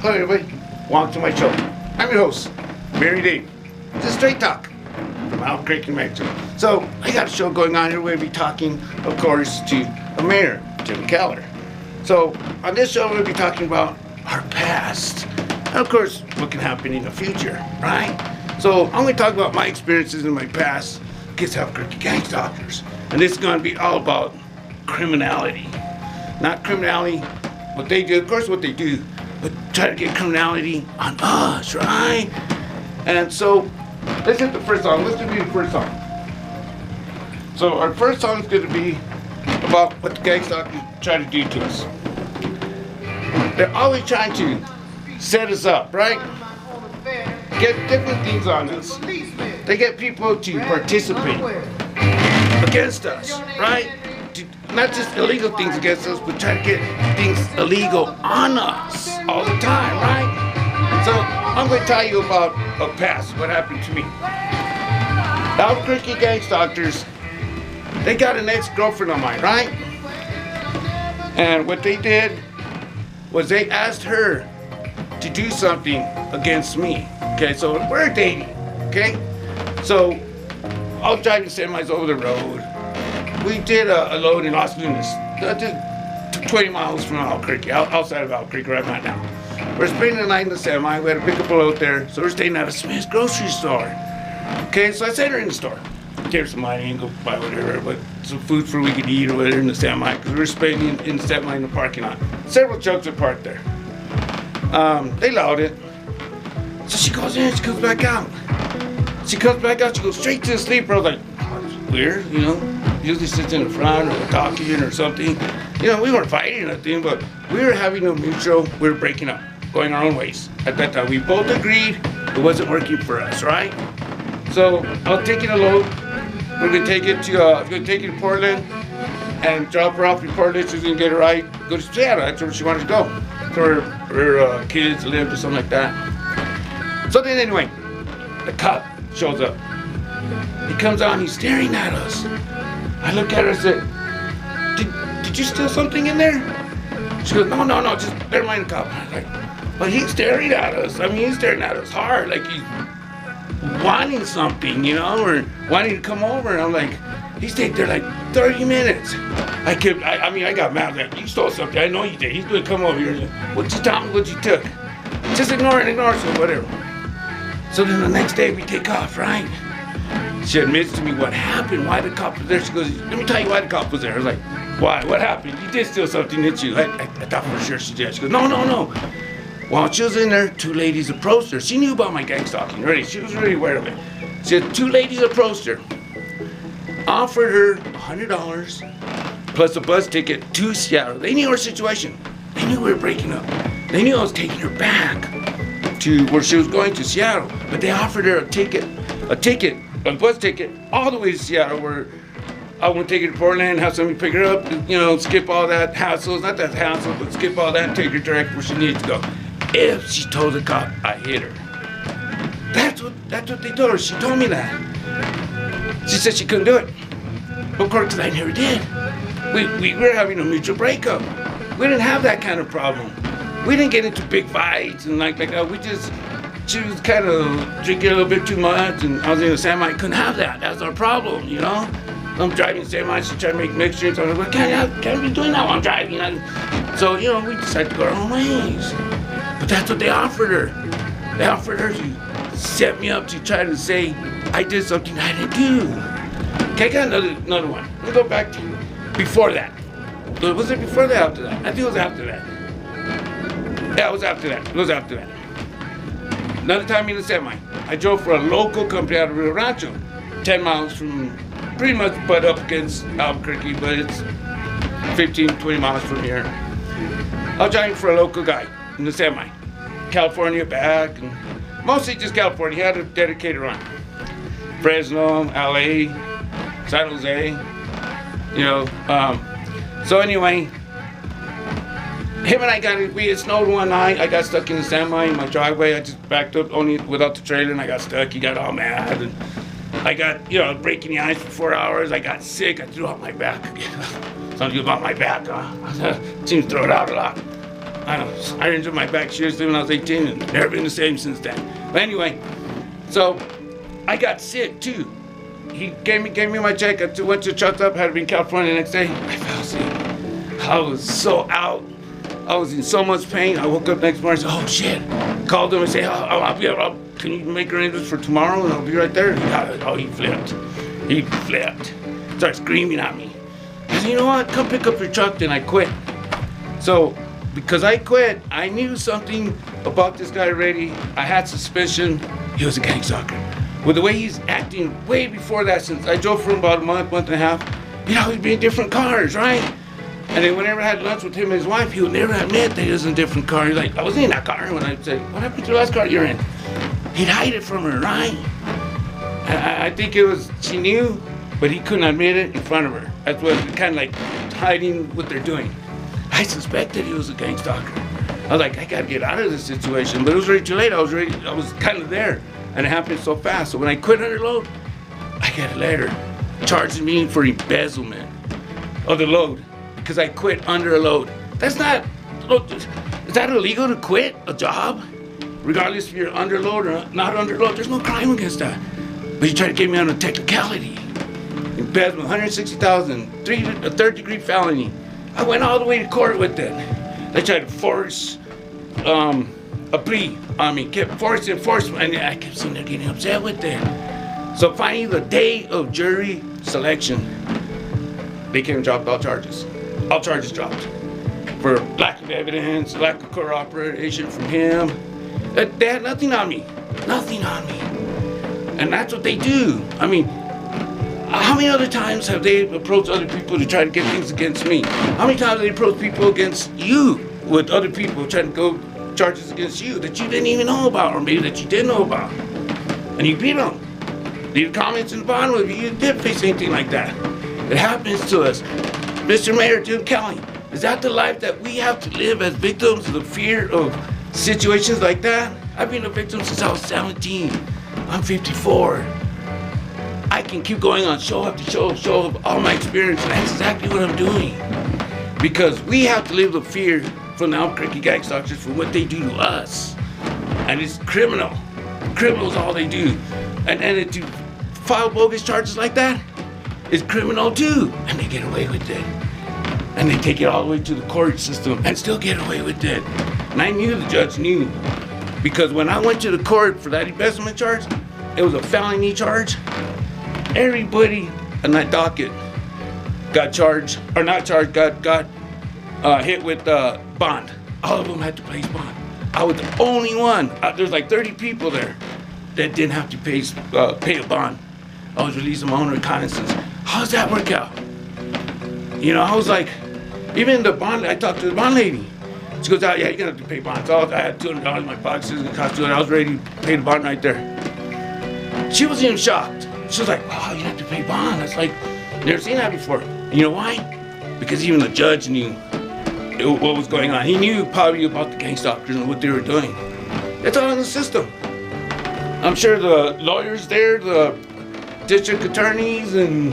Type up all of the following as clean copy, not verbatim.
Hello everybody, welcome to my show. I'm your host, Mary Dave. It's a straight talk from Albuquerque, Mexico. So I got a show going on here. We'll be talking, of course, to a mayor, Jim Keller. So on this show we'll be talking about our past. And of course, what can happen in the future, right? So I'm going to talk about my experiences in my past against Albuquerque gangstalkers. And this is going to be all about criminality. Not criminality, what they do, of course what they do, but try to get criminality on us, right? And so, let's hit the first song. Let's do the first song. So our first song is going to be about what the gangstalkers try to do to us. They're always trying to set us up, right? Get different things on us. They get people to participate against us, right? Not just illegal things against us, but try to get things illegal on us all the time, right? So I'm going to tell you about a past, what happened to me. Albuquerque gangstalkers, they got an ex-girlfriend of mine, right? And what they did was they asked her to do something against me. Okay, so we're dating, okay? So I was driving semis over the road. We did a load in Los Lunas, just 20 miles from Albuquerque, outside of Albuquerque right now. We're spending the night in the semi. We had to pick up a load there, so we're staying at a Smith's grocery store. Okay, so I sent her in the store. Gave her some money and go buy whatever, but some food for we could eat or whatever in the semi, because we were spending in the semi in the parking lot. Several trucks were parked there. They allowed it. So she goes in, she comes back out. She goes straight to the sleeper. I was like, oh, that's weird, you know? Usually sits in the front or talking or something. You know, we weren't fighting or nothing, but we were having a mutual, we were breaking up, going our own ways. At that time, we both agreed it wasn't working for us, right? So I was taking a load. We're gonna take it to Portland and drop her off in Portland. She's gonna get a ride, go to Seattle. That's where she wanted to go. For her kids lived or something like that. So then anyway, the cop shows up. He comes on, he's staring at us. I look at her and said, did you steal something in there? She goes, no, just never mind the cop. I was like, but he's staring at us. I mean, he's staring at us hard, like he's wanting something, you know, or wanting to come over. And I'm like, he stayed there like 30 minutes. I got mad. Like, you stole something. I know you did. He's gonna come over here. What you tell me? What you took? Just ignore it, so whatever. So then the next day we take off, right? She admits to me what happened, why the cop was there. She goes, let me tell you why the cop was there. I was like, why? What happened? You did steal something, didn't you? I thought for sure she did. She goes, no. While she was in there, two ladies approached her. She knew about my gang stalking already. She was really aware of it. She had two ladies approached her, offered her $100 plus a bus ticket to Seattle. They knew her situation. They knew we were breaking up. They knew I was taking her back to where she was going to Seattle. But they offered her a bus ticket all the way to Seattle, where I want to take her to Portland, have somebody pick her up, you know, skip all that hassle, not that hassle, but skip all that and take her direct where she needs to go. If she told the cop I hit her. That's what they told her. She told me that. She said she couldn't do it. Of course, I never did. We were having a mutual breakup. We didn't have that kind of problem. We didn't get into big fights and like that. She was kind of drinking a little bit too much, and I was in a semi. Couldn't have that. That's our problem, you know. I'm driving semi. She's trying to make mixtures. I'm like, can't be doing that while I'm driving. So you know, we decided to go our own ways. But that's what they offered her. They offered her to set me up to try to say I did something I didn't do. Okay, I got another one. Let's go back to before that. Was it before that or after that? I think it was after that. Yeah, it was after that. Another time in the semi, I drove for a local company out of Rio Rancho, 10 miles from, pretty much butt up against Albuquerque, but it's 15, 20 miles from here. I was driving for a local guy in the semi, California back, and mostly just California. He had a dedicated run. Fresno, LA, San Jose, you know. So anyway, him and it snowed one night. I got stuck in the semi in my driveway. I just backed up only without the trailer and I got stuck. He got all mad and I got, you know, breaking the ice for 4 hours. I got sick. I threw out my back. Something about my back, Seems to throw it out a lot. I don't know, I injured my back seriously when I was 18 and never been the same since then. But anyway, so I got sick too. He gave me my check. I went to the truck stop, had to be in California the next day. I fell asleep. I was so out. I was in so much pain. I woke up next morning and said, oh shit. Called him and said, can you make arrangements for tomorrow and I'll be right there? He flipped. He flipped. Started screaming at me. I said, you know what? Come pick up your truck. Then I quit. So, because I quit, I knew something about this guy already. I had suspicion he was a gang stalker. With the way he's acting way before that, since I drove for him about a month and a half, he'd be in different cars, right? And then whenever I had lunch with him and his wife, he would never admit that he was in a different car. He's like, I wasn't in that car. When I said, what happened to the last car you're in? He'd hide it from her, right? I think it was, she knew, but he couldn't admit it in front of her. That's what, kind of like hiding what they're doing. I suspected he was a gang stalker. I was like, I gotta get out of this situation. But it was already too late. I was kind of there. And it happened so fast. So when I quit under load, I got a letter charging me for embezzlement of the load because I quit under a load. That's not, is that illegal to quit a job? Regardless if you're under load or not under load, there's no crime against that. But you try to get me on a technicality. Embezzlement, $160,000, a third-degree felony. I went all the way to court with it. They tried to force a plea on me, kept forcing enforcement, and I kept seeing them getting upset with it. So finally, the day of jury selection, they came and dropped all charges. All charges dropped. For lack of evidence, lack of cooperation from him. They had nothing on me. Nothing on me. And that's what they do. I mean, how many other times have they approached other people to try to get things against me? How many times have they approached people against you with other people trying to go charges against you that you didn't even know about, or maybe that you did know about? And you beat them. Leave comments in the bottom if you did face anything like that. It happens to us. Mr. Mayor, Jim Kelly, is that the life that we have to live as victims of the fear of situations like that? I've been a victim since I was 17. I'm 54. I can keep going on show after show of all my experience, and that's exactly what I'm doing. Because we have to live the fear from the Albuquerque gangstalkers for what they do to us. And it's criminal. Criminal is all they do. And to file bogus charges like that is criminal too. And they get away with it. And they take it all the way to the court system and still get away with it. And I knew the judge knew. Because when I went to the court for that embezzlement charge, it was a felony charge. Everybody on that docket got charged, or not charged, got hit with bond. All of them had to pay bond. I was the only one. There's like 30 people there that didn't have to pay a bond. I was released on my own recognizance. How does that work out? You know, I was like, even the bond, I talked to the bond lady. She goes, yeah, you're gonna have to pay bond. So I had $200 in my pocket, it cost $200. I was ready to pay the bond right there. She was even shocked. She was like, wow, you have to pay bond. I was like, never seen that before. And you know why? Because even the judge knew what was going on. He knew probably about the gangstalkers and what they were doing. It's all in the system. I'm sure the lawyers there, the district attorneys and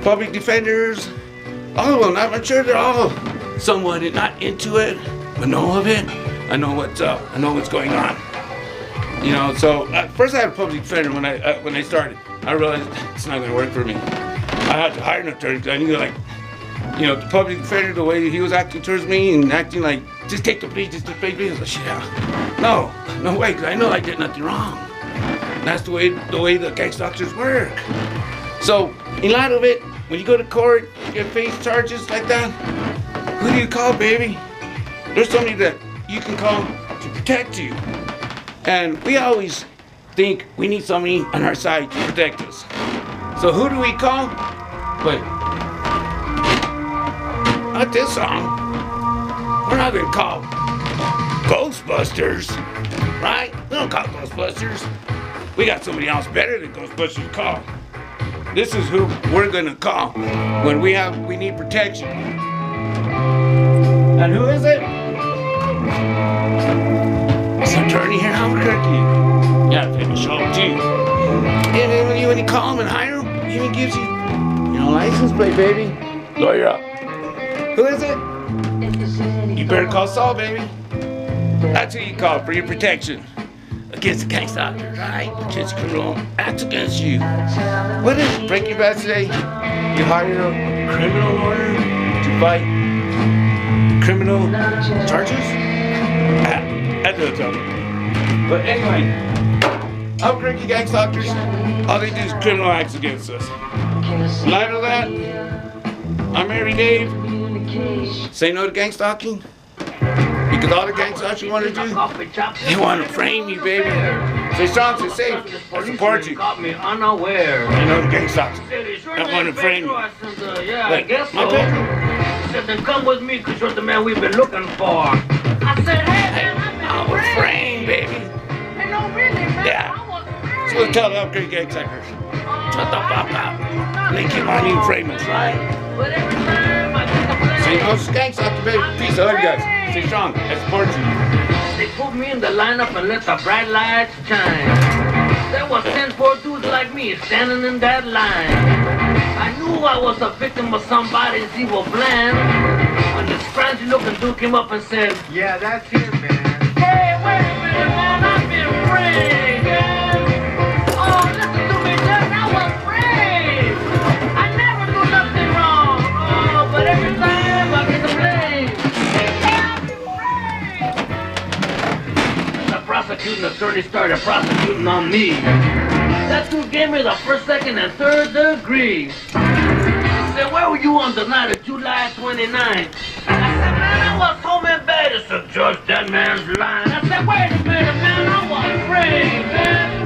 public defenders, all of them, I'm sure they're all somewhat not into it, but know of it. I know what's up. I know what's going on. You know, so first I had a public defender when I started. I realized it's not going to work for me. I had to hire an attorney because I knew, like, you know, the public defender, the way he was acting towards me and acting like, just take the plea, just take the plea. I was like, shit, no way, because I know I did nothing wrong. And that's the way the gangstalkers work. So, in light of it, when you go to court, you get face charges like that, who do you call, baby? There's somebody that you can call to protect you. And we always think we need somebody on our side to protect us. So who do we call? Wait. Not this song. We're not gonna call Ghostbusters, right? We don't call Ghostbusters. We got somebody else better than Ghostbusters to call. This is who we're gonna call when we need protection. And who is it? It's an attorney here in Albuquerque. Yeah, they can show up too. And then when you call him and hire him, he even gives you, license plate, baby. Lawyer up. Who is it? You better call Saul, baby. That's who you call for your protection against the gangstalkers, right? Against criminal acts against you. What did Breaking Bad say? You hire a criminal lawyer to fight criminal charges? That doesn't sound good. But anyway, Albuquerque gangstalkers, all they do is criminal acts against us. In light of that, I'm Mary Dave. Say no to gangstalking. Because all the gangstalkers want to do, they want to frame you, baby. Say, Sean, say safe. I support you. Caught me unaware. You know the gangstalkers. I want to frame you. Yeah, I guess so. He said, then come with me, because you're the man we've been looking for. I said, hey, man, I was framed, baby. Hey, no, really, man. Yeah. So let's tell the Albuquerque gangstalkers. Shut the fuck up. They keep on you framing, right? But every time I get the plane, Say no to gangstalkers, baby. Peace. I love you guys. Stay strong. I support you. they put me in the lineup and let the bright lights shine. There was 10 poor dudes like me standing in that line. I knew I was a victim of somebody's evil plan. When this scrunchy looking dude came up and said, Yeah, that's him, man. hey, wait a minute, man, I've been framed, man. Oh, listen to me, Judge, I was framed. I never do nothing wrong. Oh, but every time I get the blame. The prosecuting attorney started prosecuting on me. That dude gave me the first, second, and third degree. He said, where were you on the night of July 29th? I said, man, I was home in bed. He said, Judge, that man's lying. I said, wait a minute, man, I was framed, man.